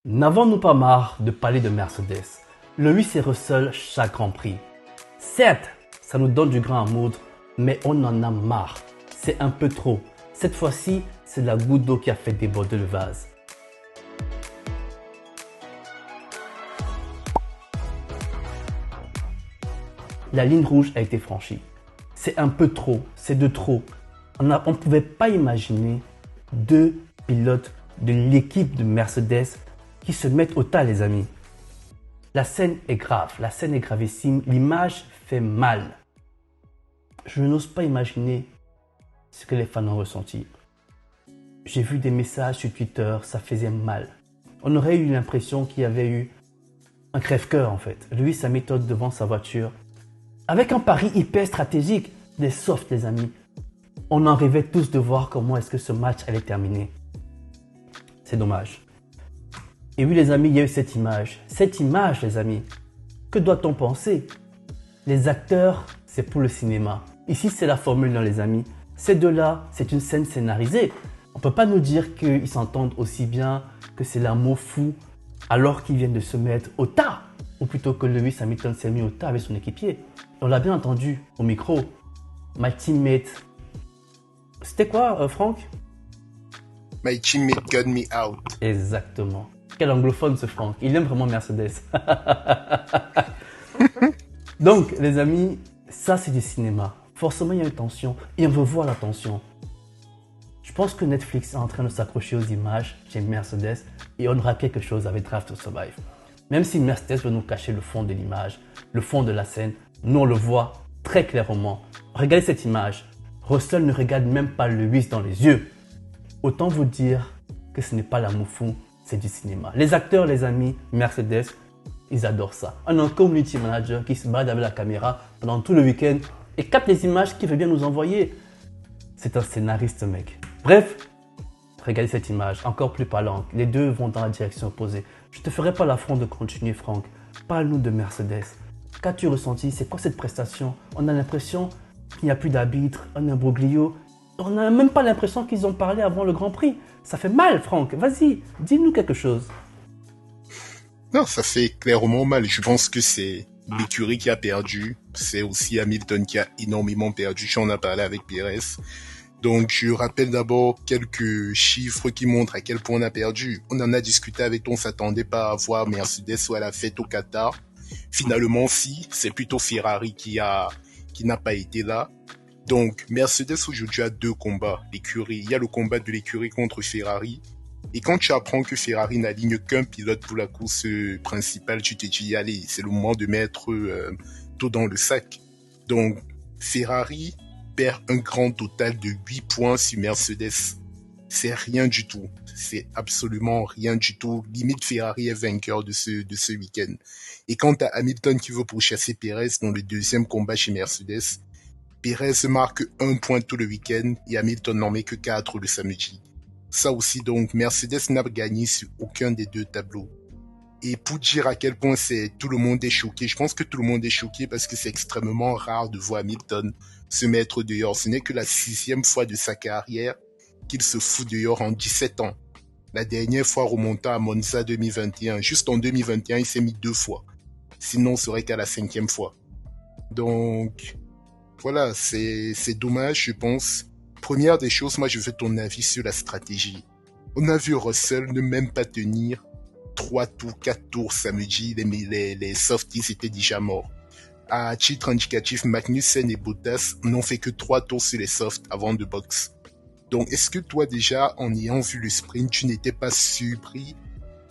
N'avons-nous pas marre de parler de Mercedes? Lewis et Russell chaque Grand Prix. Certes, ça nous donne du grain à moudre, mais on en a marre. C'est un peu trop. Cette fois-ci, c'est la goutte d'eau qui a fait déborder le vase. La ligne rouge a été franchie. C'est un peu trop, c'est de trop. On ne pouvait pas imaginer deux pilotes de l'équipe de Mercedes qui se mettent au tas, les amis. La scène est grave, la scène est gravissime, l'image fait mal. Je n'ose pas imaginer ce que les fans ont ressenti. J'ai vu des messages sur Twitter, ça faisait mal. On aurait eu l'impression qu'il y avait eu un crève-cœur en fait. Lewis Hamilton devant sa voiture. Avec un pari hyper stratégique, des softs les amis. On en rêvait tous de voir comment est-ce que ce match allait terminer. C'est dommage. Et oui les amis, il y a eu cette image. Cette image les amis, que doit-on penser? Les acteurs, c'est pour le cinéma. Ici c'est la Formule 1 les amis. Ces deux-là, c'est une scène scénarisée. On ne peut pas nous dire qu'ils s'entendent aussi bien, que c'est l'amour fou, alors qu'ils viennent de se mettre au tas. Ou plutôt que Lewis Hamilton s'est mis au tas avec son équipier. On l'a bien entendu au micro. My teammate. C'était quoi, Franck? My teammate got me out. Exactement. Quel anglophone ce Franck. Il aime vraiment Mercedes. Donc, les amis, ça c'est du cinéma. Forcément, il y a une tension et on veut voir la tension. Je pense que Netflix est en train de s'accrocher aux images chez Mercedes et on aura quelque chose avec Drive to Survive. Même si Mercedes veut nous cacher le fond de l'image, le fond de la scène, nous on le voit très clairement. Regardez cette image. Russell ne regarde même pas Lewis dans les yeux. Autant vous dire que ce n'est pas l'amour fou, c'est du cinéma. Les acteurs, les amis, Mercedes, ils adorent ça. On a un community manager qui se balade avec la caméra pendant tout le week-end et capte les images qu'il veut bien nous envoyer. C'est un scénariste, mec. Bref, regardez cette image, encore plus parlante. Les deux vont dans la direction opposée. Je te ferai pas l'affront de continuer, Franck. Parle-nous de Mercedes. Qu'as-tu ressenti? C'est quoi cette prestation? On a l'impression qu'il n'y a plus d'arbitre, un imbroglio. On n'a même pas l'impression qu'ils ont parlé avant le Grand Prix. Ça fait mal, Franck. Vas-y, dis-nous quelque chose. Non, ça fait clairement mal. Je pense que c'est l'écurie qui a perdu. C'est aussi Hamilton qui a énormément perdu. J'en ai parlé avec Pérez. Donc, je rappelle d'abord quelques chiffres qui montrent à quel point on a perdu. On en a discuté avec, on s'attendait pas à voir Mercedes ou à la fête au Qatar. Finalement, si, c'est plutôt Ferrari qui n'a pas été là. Donc, Mercedes aujourd'hui a deux combats. L'écurie, il y a le combat de l'écurie contre Ferrari. Et quand tu apprends que Ferrari n'aligne qu'un pilote pour la course principale, tu te dis, allez, c'est le moment de mettre tout dans le sac. Donc, Ferrari perd un grand total de 8 points sur Mercedes. C'est rien du tout. C'est absolument rien du tout. Limite, Ferrari est vainqueur de ce week-end. Et quant à Hamilton qui veut pourchasser Pérez dans le deuxième combat chez Mercedes, Pérez marque 1 point tout le week-end et Hamilton n'en met que 4 le samedi. Ça aussi donc, Mercedes n'a gagné sur aucun des deux tableaux. Et pour dire à quel point tout le monde est choqué, je pense que tout le monde est choqué parce que c'est extrêmement rare de voir Hamilton se mettre dehors. Ce n'est que la 6e fois de sa carrière qu'il se fout dehors en 17 ans. La dernière fois remontant à Monza 2021. Juste en 2021, il s'est mis 2 fois. Sinon, ce serait qu'à la 5e fois. Donc, voilà, c'est dommage, je pense. Première des choses, moi je veux ton avis sur la stratégie. On a vu Russell ne même pas tenir 3 tours, 4 tours samedi, les softies étaient déjà morts. À titre indicatif, Magnussen et Bottas n'ont fait que 3 tours sur les softs avant de box. Donc est-ce que toi déjà, en ayant vu le sprint, tu n'étais pas surpris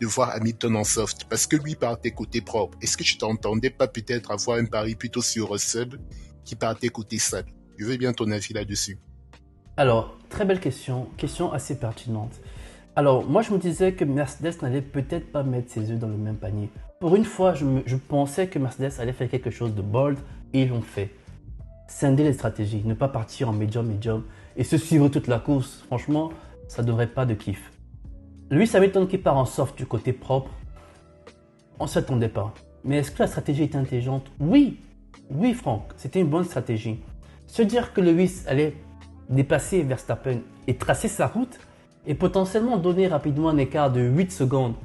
de voir Hamilton en soft? Parce que lui partait côté propre. Est-ce que tu t'entendais pas peut-être avoir un pari plutôt sur Russell qui partait côté sale? Je veux bien ton avis là-dessus. Alors, très belle question assez pertinente. Alors, moi je me disais que Mercedes n'allait peut-être pas mettre ses œufs dans le même panier. Pour une fois, je pensais que Mercedes allait faire quelque chose de bold et ils l'ont fait. Scinder les stratégies, ne pas partir en médium et se suivre toute la course. Franchement, ça ne devrait pas de kiff. Lewis Hamilton qui part en soft du côté propre, on ne s'y attendait pas. Mais est-ce que la stratégie était intelligente? Oui, Franck, c'était une bonne stratégie. Se dire que Lewis allait déplacer Verstappen et tracer sa route et potentiellement donner rapidement un écart de 8 secondes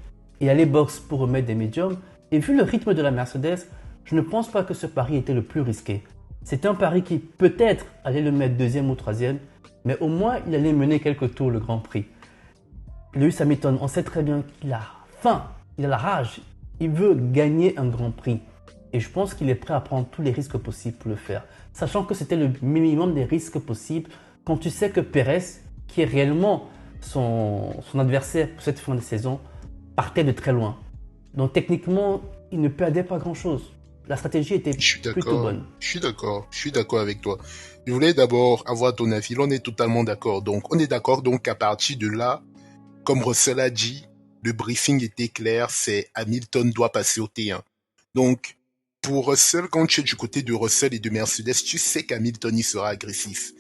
et aller box pour remettre des médiums. Et vu le rythme de la Mercedes, je ne pense pas que ce pari était le plus risqué. C'était un pari qui peut-être allait le mettre deuxième ou troisième, mais au moins il allait mener quelques tours le Grand Prix. Lewis Hamilton, on sait très bien qu'il a faim, il a la rage, il veut gagner un Grand Prix. Et je pense qu'il est prêt à prendre tous les risques possibles pour le faire. Sachant que c'était le minimum des risques possibles quand tu sais que Perez, qui est réellement son adversaire pour cette fin de saison, partait de très loin. Donc techniquement, il ne perdait pas grand-chose. La stratégie était plutôt bonne. Je suis d'accord avec toi. Je voulais d'abord avoir ton avis. Là, on est totalement d'accord. Donc, on est d'accord donc qu'à partir de là, comme Russell a dit, le briefing était clair, c'est Hamilton doit passer au T1. Donc, pour Russell, quand tu es du côté de Russell et de Mercedes, tu sais qu'Hamilton y sera agressif.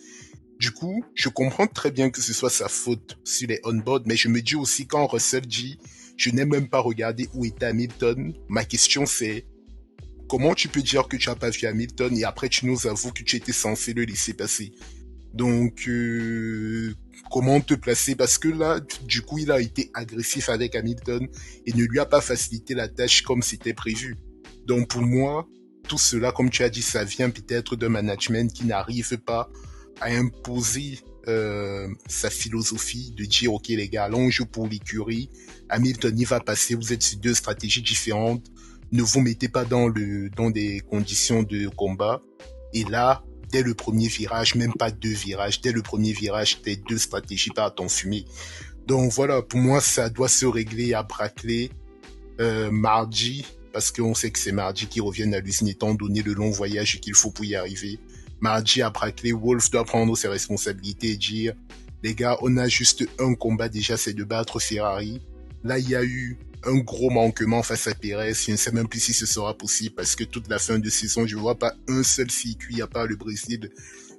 Du coup, je comprends très bien que ce soit sa faute sur les on-board, mais je me dis aussi quand Russell dit « je n'ai même pas regardé où était Hamilton », ma question c'est « comment tu peux dire que tu n'as pas vu Hamilton et après tu nous avoues que tu étais censé le laisser passer ?» Donc, comment te placer? Parce que là, du coup, il a été agressif avec Hamilton et ne lui a pas facilité la tâche comme c'était prévu. Donc, pour moi, tout cela, comme tu as dit, ça vient peut-être d'un management qui n'arrive pas à imposer sa philosophie de dire, ok les gars, allons jouer pour l'écurie, Hamilton y va passer, vous êtes sur deux stratégies différentes, ne vous mettez pas dans des conditions de combat. Et là, dès le premier virage, même pas deux virages, dès le premier virage, tes deux stratégies partent en fumée. Donc voilà, pour moi, ça doit se régler à Brackley mardi, parce qu'on sait que c'est mardi qu'ils reviennent à l'usine étant donné le long voyage qu'il faut pour y arriver. Mardi à Brackley, Wolff doit prendre ses responsabilités et dire les gars, on a juste un combat déjà, c'est de battre Ferrari. Là, il y a eu un gros manquement face à Perez. Je ne sais même plus si ce sera possible parce que toute la fin de saison, je ne vois pas un seul circuit à part le Brésil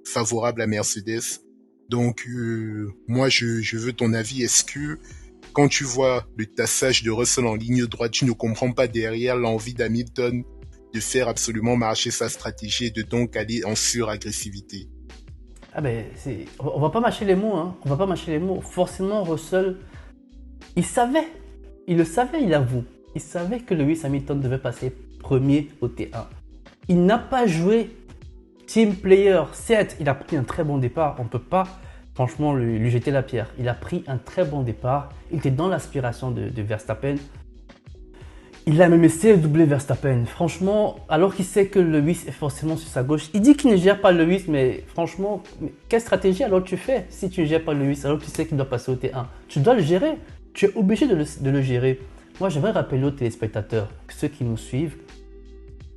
favorable à Mercedes. Donc, moi, je veux ton avis. Est-ce que quand tu vois le tassage de Russell en ligne droite, tu ne comprends pas derrière l'envie d'Hamilton de faire absolument marcher sa stratégie et de donc aller en suragressivité? Ah ben, on va pas mâcher les mots, hein. On va pas mâcher les mots. Forcément, Russell, il savait. Il le savait, il avoue. Il savait que Lewis Hamilton devait passer premier au T1. Il n'a pas joué team player. Certes, il a pris un très bon départ. On ne peut pas, franchement, lui jeter la pierre. Il a pris un très bon départ. Il était dans l'aspiration de Verstappen. Il a même essayé de doubler Verstappen. Franchement, alors qu'il sait que Lewis est forcément sur sa gauche. Il dit qu'il ne gère pas Lewis, mais franchement, quelle stratégie alors tu fais si tu ne gères pas Lewis alors que tu sais qu'il doit passer au T1? Tu dois le gérer. Tu es obligé de le gérer. Moi, j'aimerais rappeler aux téléspectateurs, ceux qui nous suivent,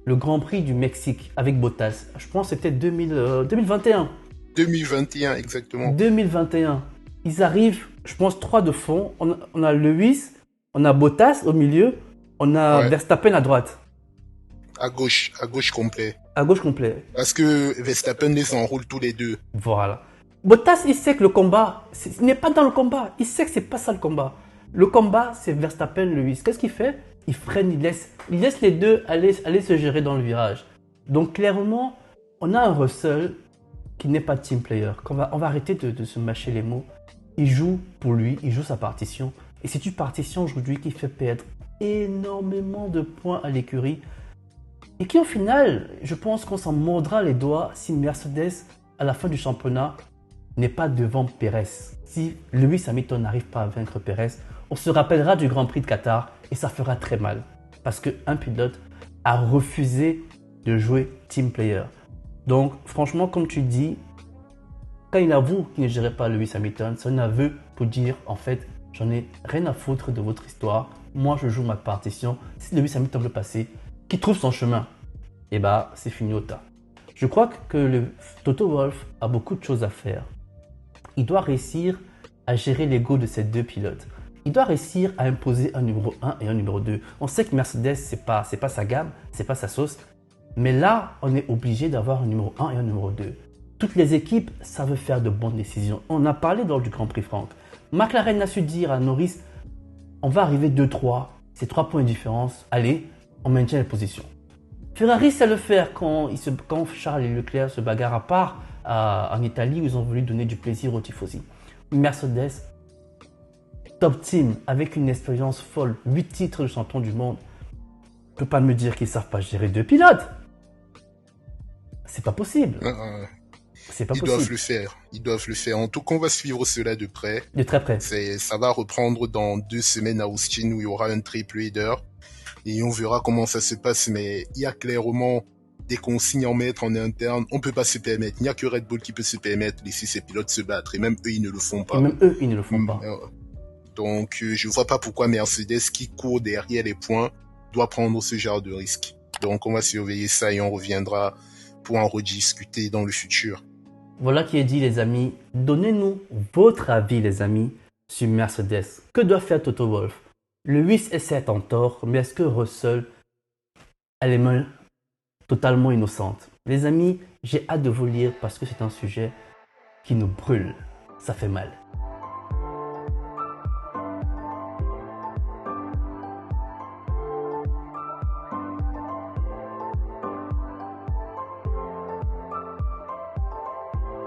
le Grand Prix du Mexique avec Bottas. Je pense que c'était 2021. 2021, exactement. 2021. Ils arrivent, je pense, 3 de fond. On a Lewis, on a Bottas au milieu, on a Verstappen à droite. À gauche complet. À gauche complet. Parce que Verstappen les enroule tous les deux. Voilà. Bottas, il sait que le combat, il n'est pas dans le combat. Il sait que c'est pas ça le combat. Le combat, c'est Verstappen-Lewis. Qu'est-ce qu'il fait? Il freine, il laisse les deux aller se gérer dans le virage. Donc clairement, on a un Russell qui n'est pas team player. On va arrêter de se mâcher les mots. Il joue pour lui, il joue sa partition. Et c'est une partition aujourd'hui qui fait perdre énormément de points à l'écurie. Et qui au final, je pense qu'on s'en mordra les doigts si Mercedes, à la fin du championnat, n'est pas devant Perez. Si Lewis Hamilton n'arrive pas à vaincre Perez, on se rappellera du Grand Prix de Qatar et ça fera très mal. Parce qu'un pilote a refusé de jouer team player. Donc franchement, comme tu dis, quand il avoue qu'il ne gérait pas Lewis Hamilton, c'est un aveu pour dire en fait, j'en ai rien à foutre de votre histoire. Moi, je joue ma partition. Si Lewis Hamilton veut passer, qu'il trouve son chemin. Et bah, c'est fini au tas. Je crois que le Toto Wolff a beaucoup de choses à faire. Il doit réussir à gérer l'ego de ces deux pilotes. Il doit réussir à imposer un numéro 1 et un numéro 2. On sait que Mercedes, c'est pas sa gamme, c'est pas sa sauce. Mais là, on est obligé d'avoir un numéro 1 et un numéro 2. Toutes les équipes savent faire de bonnes décisions. On a parlé lors du Grand Prix Franck. McLaren a su dire à Norris, on va arriver 2-3, c'est 3 points de différence. Allez, on maintient les positions. Ferrari sait le faire quand Charles et Leclerc se bagarrent à part en Italie où ils ont voulu donner du plaisir aux tifosi. Mercedes, top team avec une expérience folle, 8 titres de champion du monde. Tu peux pas me dire qu'ils savent pas gérer 2 pilotes. C'est pas possible. C'est pas Ils possible. doivent le faire. Ils doivent le faire. En tout cas, on va suivre cela de près. De très près. Ça va reprendre dans 2 semaines à Austin où il y aura un triple header. Et on verra comment ça se passe. Mais il y a clairement des consignes à en mettre en interne. On peut pas se permettre. Il n'y a que Red Bull qui peut se permettre de laisser ses pilotes se battre. Et même eux, ils ne le font pas. Et même eux, ils ne le font pas. Donc, je vois pas pourquoi Mercedes, qui court derrière les points, doit prendre ce genre de risque. Donc, on va surveiller ça et on reviendra pour en rediscuter dans le futur. Voilà qui est dit, les amis. Donnez-nous votre avis, les amis, sur Mercedes. Que doit faire Toto Wolff? Le 8 est certes en tort, mais est-ce que Russell a les mains totalement innocentes? Les amis, j'ai hâte de vous lire parce que c'est un sujet qui nous brûle. Ça fait mal.